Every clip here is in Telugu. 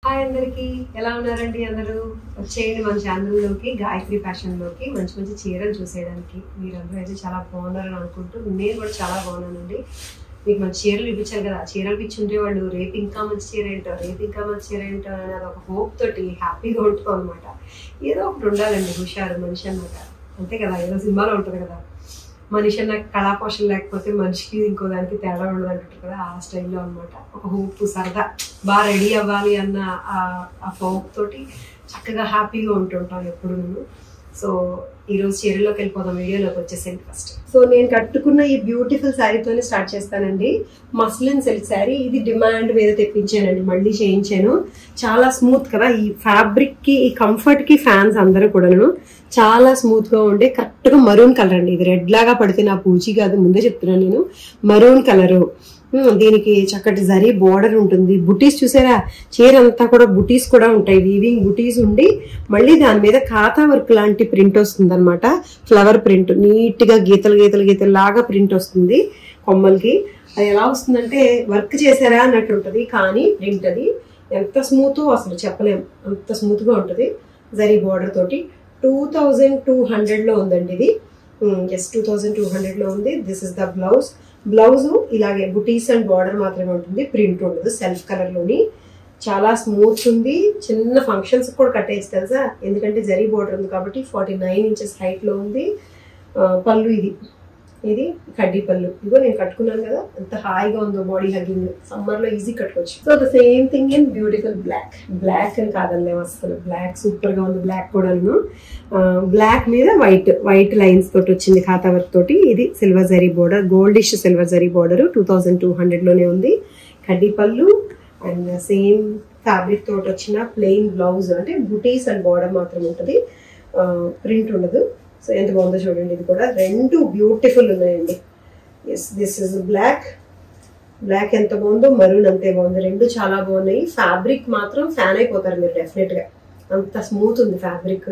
హాయ్ అందరికి ఎలా ఉన్నారండి అందరూ వచ్చేయండి మన ఛానల్లోకి గాయత్రి ఫ్యాషన్లోకి మంచి మంచి చీరలు చూసేయడానికి మీరందరూ అయితే చాలా బాగున్నారని అనుకుంటూ నేను కూడా చాలా బాగున్నానండి మీకు మంచి చీరలు ఇప్పించారు కదా చీరలు ఇచ్చుంటే వాళ్ళు రేపు ఇంకా మంచి చీర ఏంటో అనేది ఒక హోప్ తోటి హ్యాపీగా ఉంటాం అనమాట ఏదో ఒకటి ఉండాలండి హుషారు మనిషి అన్నమాట అంతే కదా ఏదో సినిమాలో ఉంటుంది కదా మనిషి అన్న కళాపోషణ లేకపోతే మనిషికి ఇంకో దానికి తేడా ఉండదు అంటుంటారు కదా ఆ స్టైల్లో అనమాట ఒక హోప్ సరదా బాగా రెడీ అవ్వాలి అన్న ఆ హోప్ తోటి చక్కగా హ్యాపీగా ఉంటుంటాం ఎప్పుడు నేను సో ఈరోజు చీరలోకి వెళ్ళిపోదాం వీడియోలోకి వచ్చేసేయండి ఫస్ట్ సో నేను కట్టుకున్న ఈ బ్యూటిఫుల్ శారీతోనే స్టార్ట్ చేస్తానండి మస్లిన్ సిల్క్ శారీ ఇది డిమాండ్ మీద తెప్పించానండి మళ్ళీ చేయించాను చాలా స్మూత్ కదా ఈ ఫ్యాబ్రిక్ కి ఈ కంఫర్ట్ కి ఫ్యాన్స్ అందరూ కూడాను చాలా స్మూత్ గా ఉండే కరెక్ట్ గా మరూన్ కలర్ అండి ఇది రెడ్ లాగా పడితే నా పూచి కాదు ముందే చెప్తున్నాను నేను మరూన్ కలరు దీనికి చక్కటి జరీ బోర్డర్ ఉంటుంది బుటీస్ చూసారా చీర అంతా కూడా బుటీస్ కూడా ఉంటాయి వీవింగ్ బుటీస్ ఉండి మళ్ళీ దాని మీద ఖాతా వర్క్ లాంటి ప్రింట్ వస్తుంది అనమాట ఫ్లవర్ ప్రింట్ నీట్ గా గీతలు లాగా ప్రింట్ వస్తుంది కొమ్మలకి అది ఎలా వస్తుందంటే వర్క్ చేశారా అన్నట్టు ఉంటుంది కానీ ప్రింట్ అది ఎంత స్మూత్ అసలు చెప్పలేం అంత స్మూత్ గా ఉంటుంది జరీ బోర్డర్ తోటి 2200 లో ఉందండి ఇది జస్ట్ 2200 లో ఉంది దిస్ ఇస్ ద బ్లౌజ్ ఇలాగే బుటీస్ అండ్ బార్డర్ మాత్రమే ఉంటుంది ప్రింట్ ఉండదు సెల్ఫ్ కలర్ లోని చాలా స్మూత్ ఉంది చిన్న ఫంక్షన్స్ కూడా కట్టేసి తెలుసా ఎందుకంటే జరీ బోర్డర్ ఉంది కాబట్టి 49 ఇంచెస్ హైట్ లో ఉంది పళ్ళు ఇది కడ్డీ పళ్ళు ఇదిగో నేను కట్టుకున్నాను కదా ఎంత హాయిగా ఉందో బాడీ హగ్గింగ్ సమ్మర్ లో ఈజీ కట్టుకోవచ్చు so the same thing in beautiful black అని కాదనిలేము అసలు బ్లాక్ సూపర్ గా ఉంది బ్లాక్ కూడాను బ్లాక్ మీద వైట్ లైన్స్ తోటి వచ్చింది ఖాతా వర్క్ తోటి ఇది silver zari border goldish silver zari border 2200 లోనే ఉంది కడ్డీ పళ్ళు అండ్ సేమ్ ఫ్యాబ్రిక్ తోటి వచ్చిన ప్లెయిన్ బ్లౌజ్ అంటే బుటీస్ అండ్ బార్డర్ మాత్రం ఉంటుంది ప్రింట్ ఉండదు సో ఎంత బాగుందో చూడండి ఇది కూడా రెండు బ్యూటిఫుల్ ఉన్నాయండి ఎస్ దిస్ ఇస్ బ్లాక్ ఎంత బాగుందో మరూన్ అంతే బాగుంది రెండు చాలా బాగున్నాయి ఫ్యాబ్రిక్ మాత్రం ఫ్యాన్ అయిపోతారు మీరు డెఫినెట్ గా అంత స్మూత్ ఉంది ఫ్యాబ్రిక్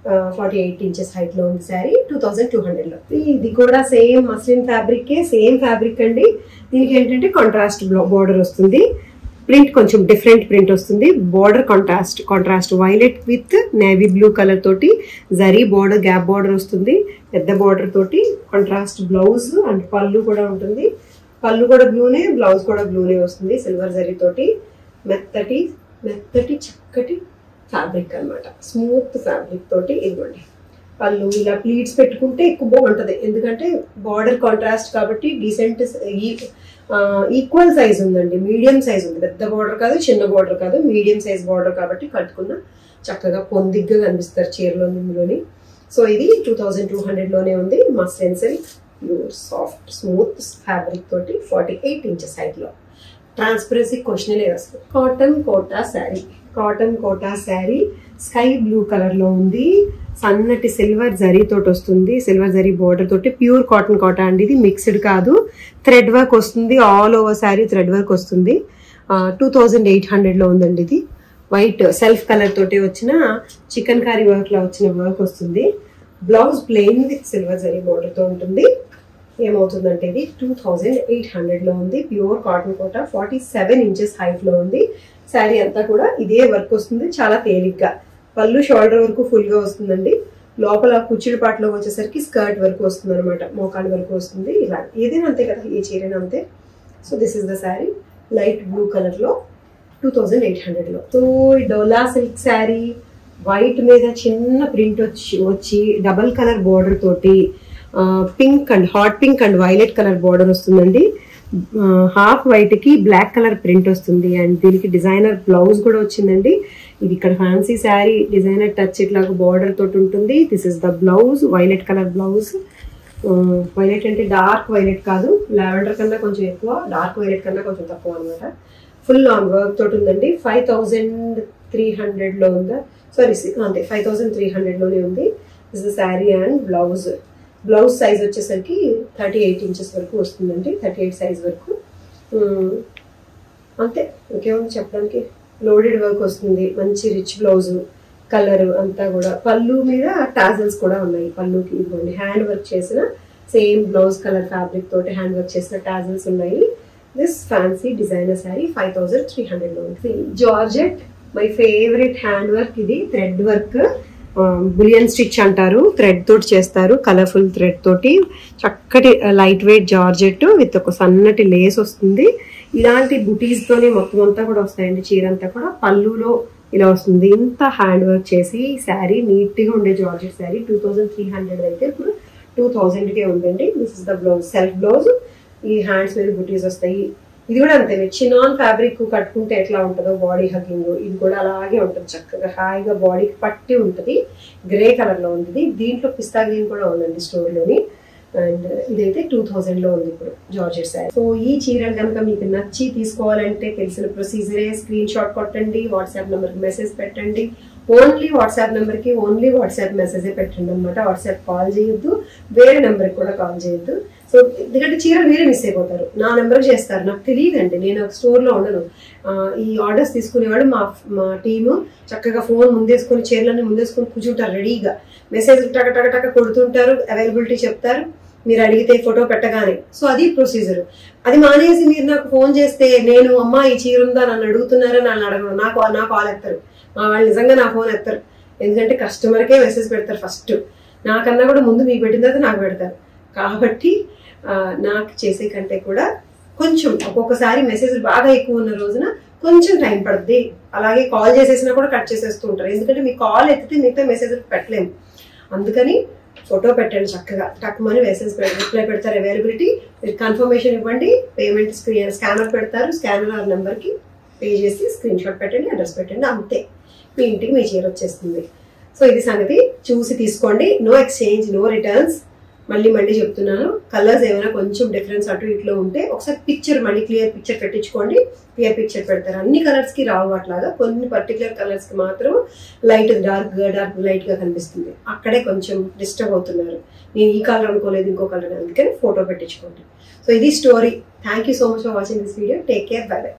48 ఇంచెస్ హైట్ లో ఉంది శారీ 2200 లో ఇది కూడా సేమ్ మస్లిన్ ఫ్యాబ్రిక్ అండి దీనికి ఏంటంటే కాంట్రాస్ట్ బోర్డర్ వస్తుంది ప్రింట్ కొంచెం డిఫరెంట్ ప్రింట్ వస్తుంది border contrast violet with navy blue colour తోటి జరీ బోర్డర్ గ్యాప్ బోర్డర్ వస్తుంది పెద్ద బోర్డర్ తోటి కాంట్రాస్ట్ బ్లౌజ్ అండ్ పళ్ళు కూడా ఉంటుంది పళ్ళు కూడా బ్లూనే బ్లౌజ్ కూడా బ్లూనే వస్తుంది సిల్వర్ జరీ తోటి మెత్తటి చక్కటి ఫ్యాబ్రిక్ అనమాట స్మూత్ ఫ్యాబ్రిక్ తోటి ఇదిగోండి పళ్ళు ఇలా ప్లీట్స్ పెట్టుకుంటే ఎక్కువ బాగుంటది ఎందుకంటే బార్డర్ కాంట్రాస్ట్ కాబట్టి డీసెంట్ ఈక్వల్ సైజ్ ఉందండి మీడియం సైజ్ ఉంది పెద్ద బార్డర్ కాదు చిన్న బార్డర్ కాదు మీడియం సైజ్ బార్డర్ కాబట్టి కట్టుకున్న చక్కగా పొందిగ్గా కనిపిస్తారు చీరలో ఇందులోని సో ఇది 2200 లోనే ఉంది muslin silk pure soft smooth fabric తోటి 48 ఇంచెస్ హైట్ లో ట్రాన్స్పరెన్సీ క్వశ్చన్ లేదు అసలు cotton Kota sari sky blue colour లో ఉంది సన్నటి సిల్వర్ జరీ తోటి వస్తుంది సిల్వర్ జరీ బోర్డర్ తోటి ప్యూర్ కాటన్ కోటా అండి ఇది మిక్స్డ్ కాదు థ్రెడ్ వర్క్ వస్తుంది all over sari thread work వస్తుంది 2800 లో ఉందండి ఇది వైట్ సెల్ఫ్ కలర్ తోటి వచ్చిన చికెన్ కర్రీ వర్క్ లో వచ్చిన వర్క్ వస్తుంది blouse plain with silver zari border తో ఉంటుంది ఏమవుతుందంటే ఇది 2800 లో ఉంది pure cotton Kota 47 inches height లో ఉంది శారీ అంతా కూడా ఇదే వర్క్ వస్తుంది చాలా తేలిగ్గా పళ్ళు షోల్డర్ వరకు ఫుల్ గా వస్తుందండి లోపల కుచ్చిడి పాటలో వచ్చేసరికి స్కర్ట్ వరకు వస్తుంది అనమాట మోకాళ్ళ వరకు వస్తుంది ఇలా ఏదైనా అంతే కదా ఏ చీరైనా అంతే so this is the sari light blue colour లో 2800 లో సో డోలా సిల్క్ శారీ వైట్ మీద చిన్న ప్రింట్ వచ్చి డబల్ కలర్ బోర్డర్ తోటి pink and hot pink and violet colour border వస్తుందండి హాఫ్ వైట్ కి బ్లాక్ కలర్ ప్రింట్ వస్తుంది అండ్ దీనికి డిజైనర్ బ్లౌజ్ కూడా వచ్చిందండి ఇది ఇక్కడ ఫ్యాన్సీ శారీ డిజైనర్ టచ్ ఇట్లాగా బార్డర్ తోటి ఉంటుంది this is the blouse violet colour blouse violet అంటే డార్క్ వైలెట్ కాదు లావెండర్ కన్నా కొంచెం ఎక్కువ డార్క్ వైలెట్ కన్నా కొంచెం తక్కువ అనమాట ఫుల్ ఆన్ వర్క్ తోటి ఉందండి 5300 లో ఉందా సారీ అంతే 5300 లోనే ఉంది this the sari and blouse size వచ్చేసరికి 38 ఇంచెస్ వరకు వస్తుందండి 38 సైజ్ వరకు అంతే ఇంకేముంది చెప్పడానికి లోడెడ్ వర్క్ వస్తుంది మంచి రిచ్ బ్లౌజ్ కలర్ అంతా కూడా పళ్ళు మీద టాజల్స్ కూడా ఉన్నాయి పళ్ళుకి ఇదిగోండి హ్యాండ్ వర్క్ చేసిన సేమ్ బ్లౌజ్ కలర్ ఫ్యాబ్రిక్ తోటి హ్యాండ్ వర్క్ చేసిన టాజల్స్ ఉన్నాయి దిస్ ఫ్యాన్సీ డిజైనర్ శారీ 5300 లో ఉంది georgette my favourite hand work ఇది, థ్రెడ్ వర్క్, బులియన్ స్టిచ్ అంటారు, థ్రెడ్ తోటి చేస్తారు, కలర్ఫుల్ థ్రెడ్ తోటి చక్కటి లైట్ వెయిట్ జార్జెట్ విత్ ఒక సన్నటి లేస్ వస్తుంది. ఇలాంటి బుటీస్ తోనే మొత్తం అంతా కూడా వస్తాయండి. చీర అంతా కూడా పళ్ళులో ఇలా వస్తుంది. ఇంత హ్యాండ్ వర్క్ చేసి శారీ నీట్ గా ఉండే జార్జెట్ శారీ 2300 అయితే ఇప్పుడు 2000కే ఉందండి. This is the blouse, self blouse. ఈ హ్యాండ్స్ మీద బుటీస్ వస్తాయి. ఇది కూడా అంతే, చినాన్ ఫ్యాబ్రిక్ కట్టుకుంటే ఎట్లా ఉంటుందో బాడీ హగ్గింగ్, ఇది కూడా అలాగే ఉంటుంది. చక్కగా హాయిగా బాడీకి పట్టి ఉంటుంది. గ్రే కలర్ లో ఉంది. దీంట్లో పిస్తా గ్రీన్ కూడా ఉందండి స్టోర్ లోని. అండ్ ఇదైతే 2000లో ఉంది ఇప్పుడు జార్జెట్ శారీ. సో ఈ చీరలు కనుక మీకు నచ్చి తీసుకోవాలంటే తెలిసిన ప్రొసీజరే, స్క్రీన్ షాట్ కొట్టండి, వాట్సాప్ నెంబర్కి మెసేజ్ పెట్టండి. ఓన్లీ వాట్సాప్ నెంబర్కి ఓన్లీ వాట్సాప్ మెసేజే పెట్టండి అనమాట. వాట్సాప్ కాల్ చేయొద్దు, వేరే నెంబర్కి కూడా కాల్ చేయొద్దు. సో ఎందుకంటే చీరలు మీరే మిస్ అయిపోతారు. నా నెంబర్కి చేస్తారు, నాకు తెలియదండి, నేను ఒక స్టోర్లో ఉండను. ఈ ఆర్డర్స్ తీసుకునేవాడు మా టీము చక్కగా ఫోన్ ముందేసుకొని చీరలన్నీ ముందేసుకొని కూర్చుంటారు రెడీగా. మెసేజ్ టక టక టక కొడుతుంటారు, అవైలబిలిటీ చెప్తారు, మీరు అడిగితే ఫోటో పెట్టగానే. సో అది ప్రొసీజర్. అది మానేసి మీరు నాకు ఫోన్ చేస్తే నేను అమ్మా ఈ చీర ఉందా నన్ను అడుగుతున్నారని నన్ను అడగను. నా కాల్ ఎత్తారు, మా వాళ్ళు నిజంగా నా ఫోన్ ఎత్తారు. ఎందుకంటే కస్టమర్కే మెసేజ్ పెడతారు ఫస్ట్, నాకన్నా కూడా ముందు మీకు పెట్టిన తర్వాత నాకు పెడతారు. కాబట్టి నాకు చేసే కంటే కూడా కొంచెం ఒక్కొక్కసారి మెసేజ్ బాగా ఎక్కువ ఉన్న రోజున కొంచెం టైం పడుద్ది. అలాగే కాల్ చేసేసినా కూడా కట్ చేసేస్తూ ఉంటారు. ఎందుకంటే మీ కాల్ ఎత్తితే మిగతా మెసేజ్ పెట్టలేము. అందుకని ఫోటో పెట్టండి చక్కగా, టక్మని మెసేజ్ రిప్లై పెడతారు. అవైలబిలిటీ కన్ఫర్మేషన్ ఇవ్వండి, పేమెంట్ స్కానర్ పెడతారు, స్కానర్ నెంబర్కి పే చేసి స్క్రీన్ షాట్ పెట్టండి, అడ్రస్ పెట్టండి, అంతే మీ ఇంటికి మీ చీర వచ్చేస్తుంది. సో ఇది సంగతి, చూసి తీసుకోండి. No exchange, no returns. మళ్ళీ చెప్తున్నాను, కలర్స్ ఏమైనా కొంచెం డిఫరెన్స్ అటు ఇట్లో ఉంటే ఒకసారి పిక్చర్ మళ్ళీ క్లియర్ పిక్చర్ పెట్టించుకోండి. క్లియర్ పిక్చర్ పెడతారు. అన్ని కలర్స్ కి రావు అట్లాగా, కొన్ని పర్టికులర్ కలర్స్ కి మాత్రం లైట్ డార్క్ లైట్ గా కనిపిస్తుంది. అక్కడే కొంచెం డిస్టర్బ్ అవుతున్నారు, నేను ఈ కలర్ అనుకోలేదు ఇంకో కలర్, అందుకని ఫోటో పెట్టించుకోండి. సో ఇది story. Thank you so much for watching this video. Take care, by by.